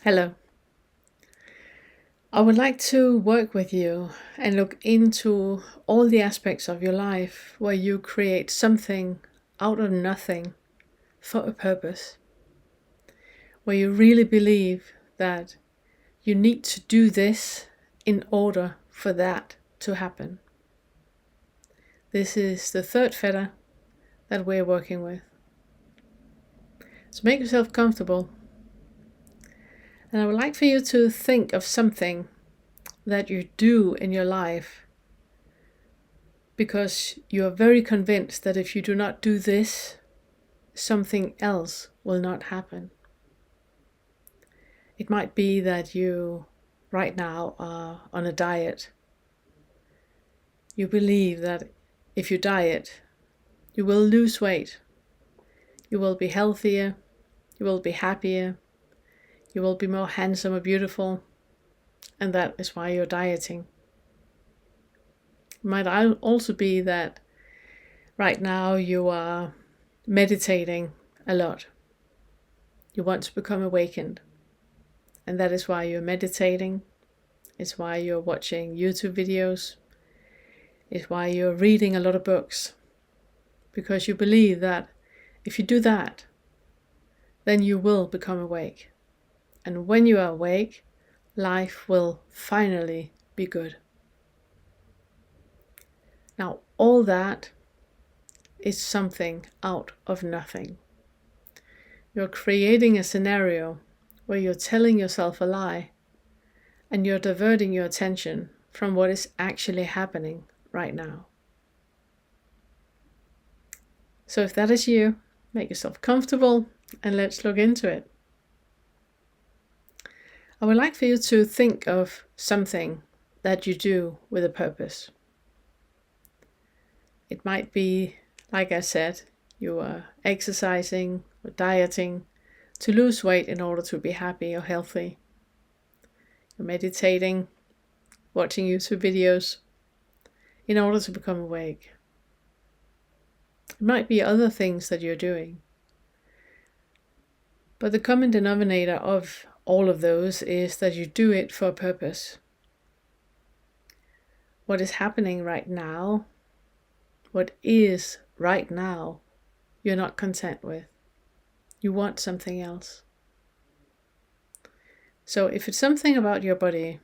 Hello. I would like to work with you and look into all the aspects of your life where you create something out of nothing for a purpose, where you really believe that you need to do this in order for that to happen. This is the third fetter that we're working with. So make yourself comfortable. And I would like for you to think of something that you do in your life because you are very convinced that if you do not do this, something else will not happen. It might be that you right now are on a diet. You believe that if you diet, you will lose weight. You will be healthier. You will be happier. You will be more handsome or beautiful. And that is why you're dieting. It might also be that right now you are meditating a lot. You want to become awakened. And that is why you're meditating. It's why you're watching YouTube videos. It's why you're reading a lot of books. Because you believe that if you do that, then you will become awake. And when you are awake, life will finally be good. Now, all that is something out of nothing. You're creating a scenario where you're telling yourself a lie and you're diverting your attention from what is actually happening right now. So if that is you, make yourself comfortable and let's look into it. I would like for you to think of something that you do with a purpose. It might be, like I said, you are exercising or dieting to lose weight in order to be happy or healthy. You're meditating, watching YouTube videos in order to become awake. It might be other things that you're doing. But the common denominator of all of those is that you do it for a purpose. What is happening right now, what is right now, you're not content with. You want something else. So if it's something about your body,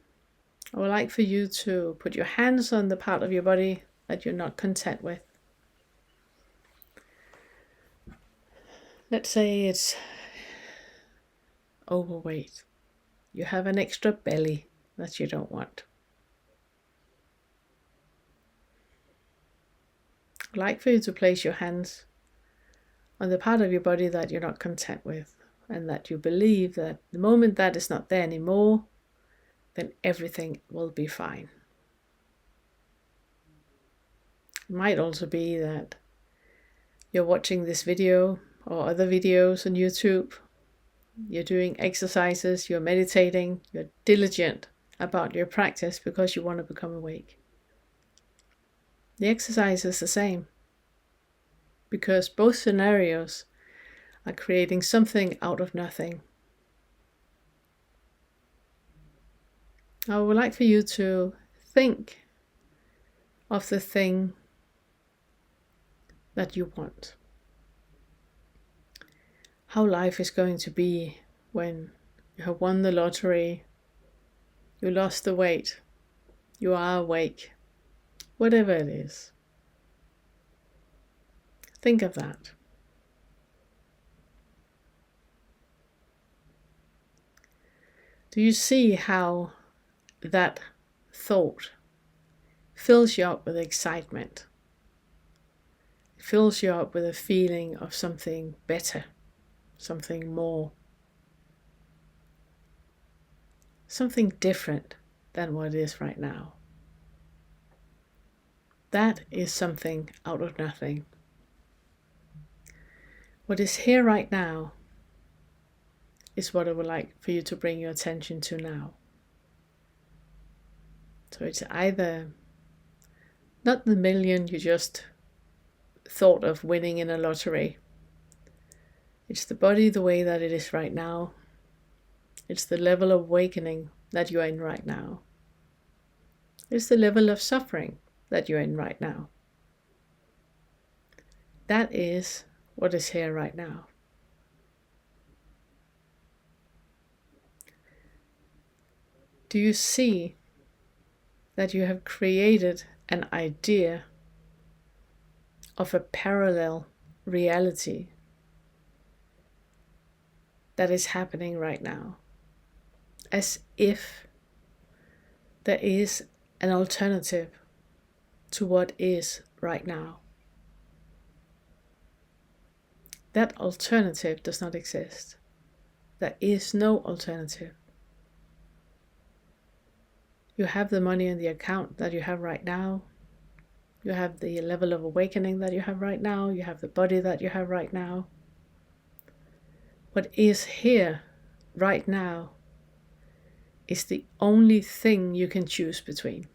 I would like for you to put your hands on the part of your body that you're not content with. Let's say it's overweight. You have an extra belly that you don't want. I'd like for you to place your hands on the part of your body that you're not content with, and that you believe that the moment that is not there anymore, then everything will be fine. It might also be that you're watching this video or other videos on YouTube. You're doing exercises, you're meditating, you're diligent about your practice because you want to become awake. The exercise is the same, because both scenarios are creating something out of nothing. I would like for you to think of the thing that you want. How life is going to be when you have won the lottery, you lost the weight, you are awake, whatever it is. Think of that. Do you see how that thought fills you up with excitement? It fills you up with a feeling of something better, something more, something different than what it is right now. That is something out of nothing. What is here right now is what I would like for you to bring your attention to now. So it's either not the million you just thought of winning in a lottery. It's the body the way that it is right now. It's the level of awakening that you're in right now. It's the level of suffering that you're in right now. That is what is here right now. Do you see that you have created an idea of a parallel reality that is happening right now? As if there is an alternative to what is right now. That alternative does not exist. There is no alternative. You have the money in the account that you have right now. You have the level of awakening that you have right now. You have the body that you have right now. What is here right now is the only thing you can choose between.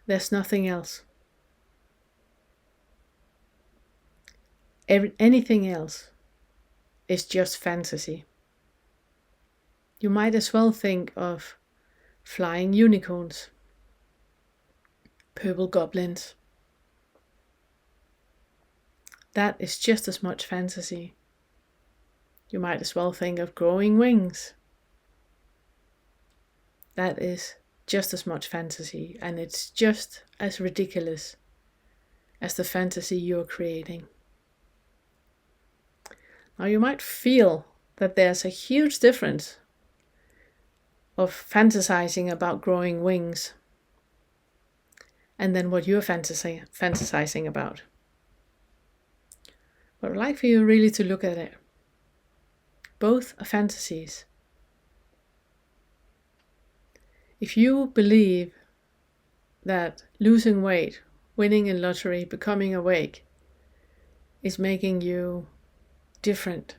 There's nothing else. Anything else is just fantasy. You might as well think of flying unicorns, purple goblins. That is just as much fantasy. You might as well think of growing wings. That is just as much fantasy, and it's just as ridiculous as the fantasy you're creating. Now you might feel that there's a huge difference of fantasizing about growing wings and then what you're fantasizing about. But I'd like for you really to look at it. Both are fantasies. If you believe that losing weight, winning in lottery, becoming awake is making you different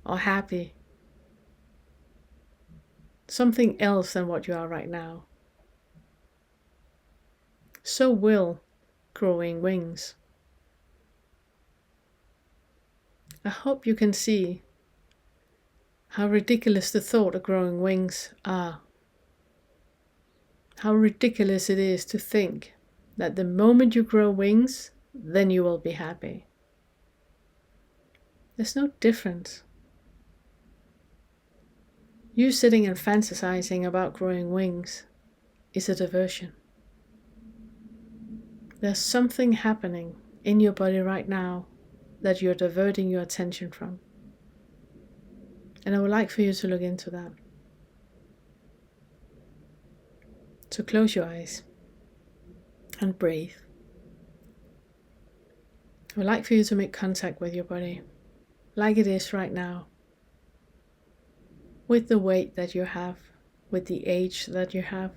or happy, something else than what you are right now, so will growing wings. I hope you can see how ridiculous the thought of growing wings are. How ridiculous it is to think that the moment you grow wings, then you will be happy. There's no difference. You sitting and fantasizing about growing wings is a diversion. There's something happening in your body right now that you're diverting your attention from. And I would like for you to look into that. So close your eyes and breathe. I would like for you to make contact with your body, like it is right now, with the weight that you have, with the age that you have.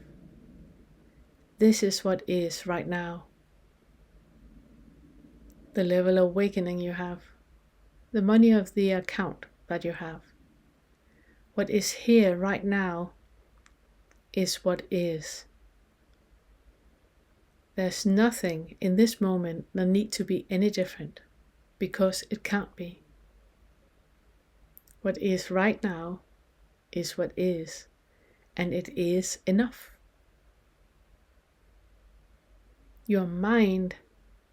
This is what is right now. The level of awakening you have, the money of the account that you have. What is here right now is what is. There's nothing in this moment that needs to be any different, because it can't be. What is right now is what is, and it is enough. Your mind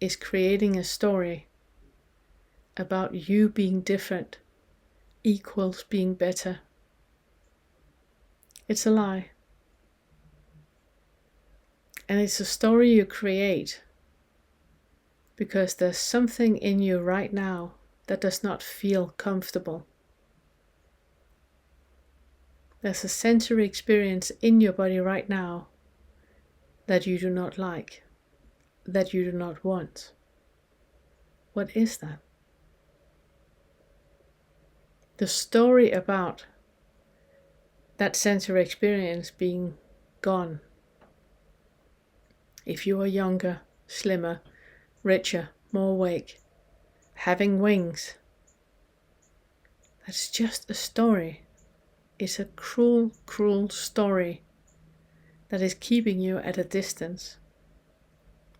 is creating a story about you being different equals being better. It's a lie. And it's a story you create because there's something in you right now that does not feel comfortable. There's a sensory experience in your body right now that you do not like, that you do not want. What is that? The story about that sensory experience being gone. If you are younger, slimmer, richer, more awake, having wings, that's just a story. It's a cruel, cruel story that is keeping you at a distance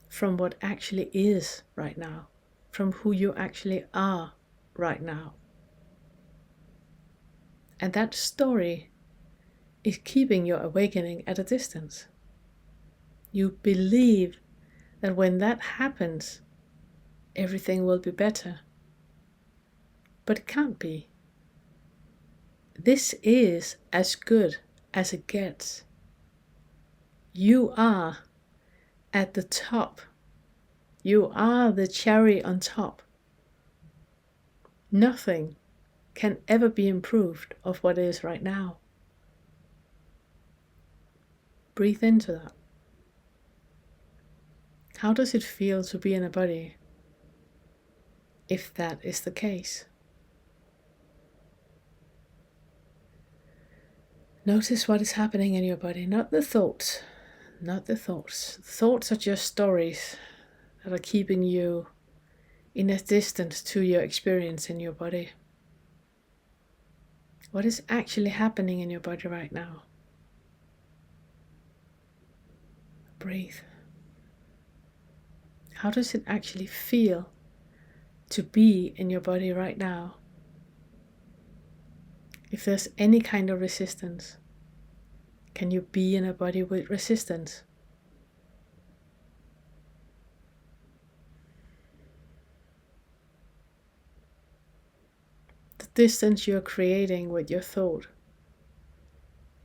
from what actually is right now, from who you actually are right now. And that story is keeping your awakening at a distance. You believe that when that happens, everything will be better. But it can't be. This is as good as it gets. You are at the top. You are the cherry on top. Nothing can ever be improved of what is right now. Breathe into that. How does it feel to be in a body if that is the case? Notice what is happening in your body, not the thoughts. Not the thoughts. Thoughts are just stories that are keeping you in a distance to your experience in your body. What is actually happening in your body right now? Breathe. How does it actually feel to be in your body right now? If there's any kind of resistance, can you be in a body with resistance? The distance you're creating with your thought,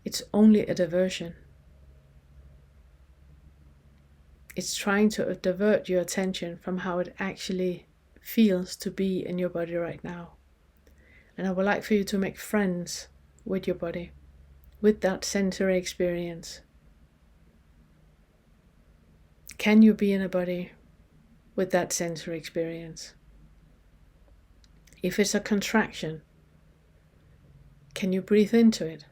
it's only a diversion. It's trying to divert your attention from how it actually feels to be in your body right now. And I would like for you to make friends with your body, with that sensory experience. Can you be in a body with that sensory experience? If it's a contraction, can you breathe into it?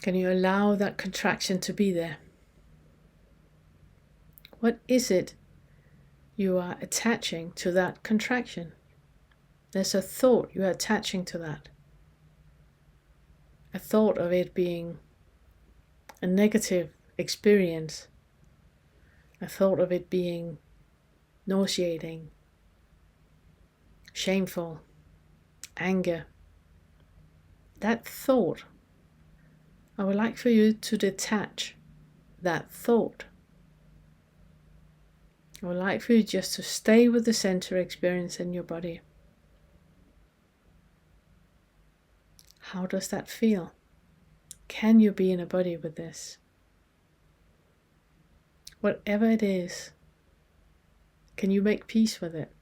Can you allow that contraction to be there? What is it you are attaching to that contraction? There's a thought you are attaching to that. A thought of it being a negative experience. A thought of it being nauseating, shameful, anger. That thought, I would like for you to detach that thought. I would like for you just to stay with the sensory experience in your body. How does that feel? Can you be in a body with this? Whatever it is, can you make peace with it?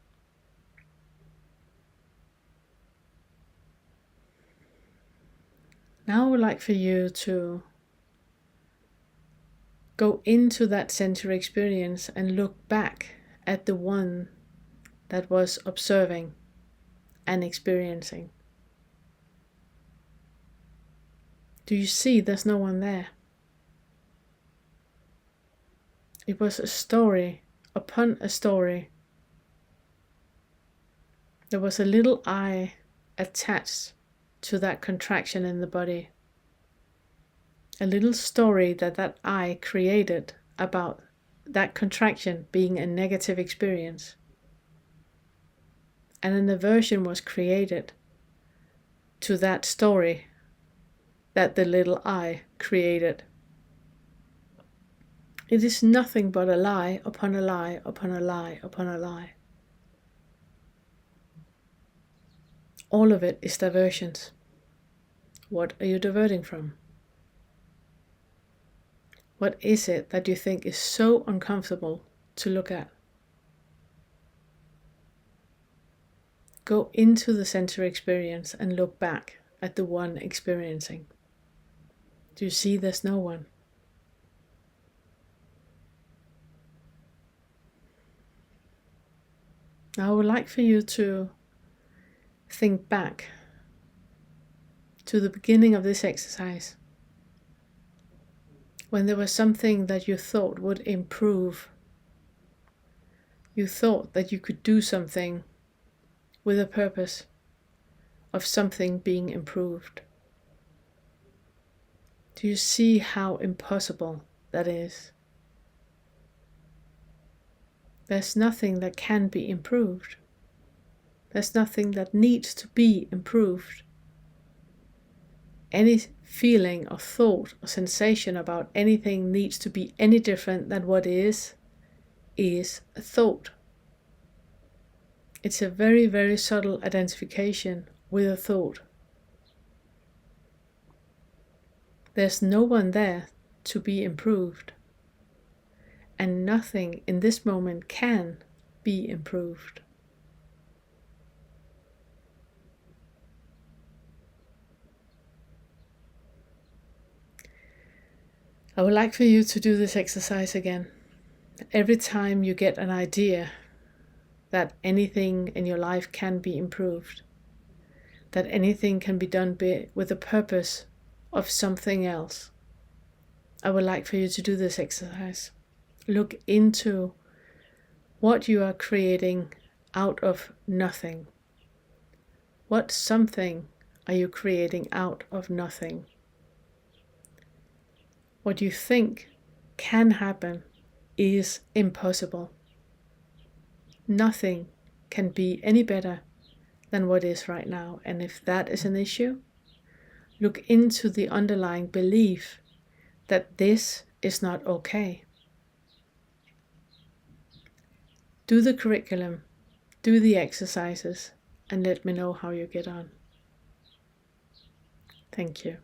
Now I would like for you to go into that sensory experience and look back at the one that was observing and experiencing. Do you see there's no one there? It was a story upon a story. There was a little I attached to that contraction in the body. A little story that I created about that contraction being a negative experience. And an aversion was created to that story that the little I created. It is nothing but a lie upon a lie upon a lie upon a lie. All of it is diversions. What are you diverting from? What is it that you think is so uncomfortable to look at? Go into the sensory experience and look back at the one experiencing. Do you see there's no one? Now I would like for you to think back to the beginning of this exercise, when there was something that you thought would improve. You thought that you could do something with a purpose of something being improved. Do you see how impossible that is? There's nothing that can be improved. There's nothing that needs to be improved. Any feeling or thought or sensation about anything needs to be any different than what is a thought. It's a very, very subtle identification with a thought. There's no one there to be improved, and nothing in this moment can be improved. I would like for you to do this exercise again. Every time you get an idea that anything in your life can be improved, that anything can be done with the purpose of something else, I would like for you to do this exercise. Look into what you are creating out of nothing. What something are you creating out of nothing? What you think can happen is impossible. Nothing can be any better than what is right now. And if that is an issue, look into the underlying belief that this is not okay. Do the curriculum, do the exercises, and let me know how you get on. Thank you.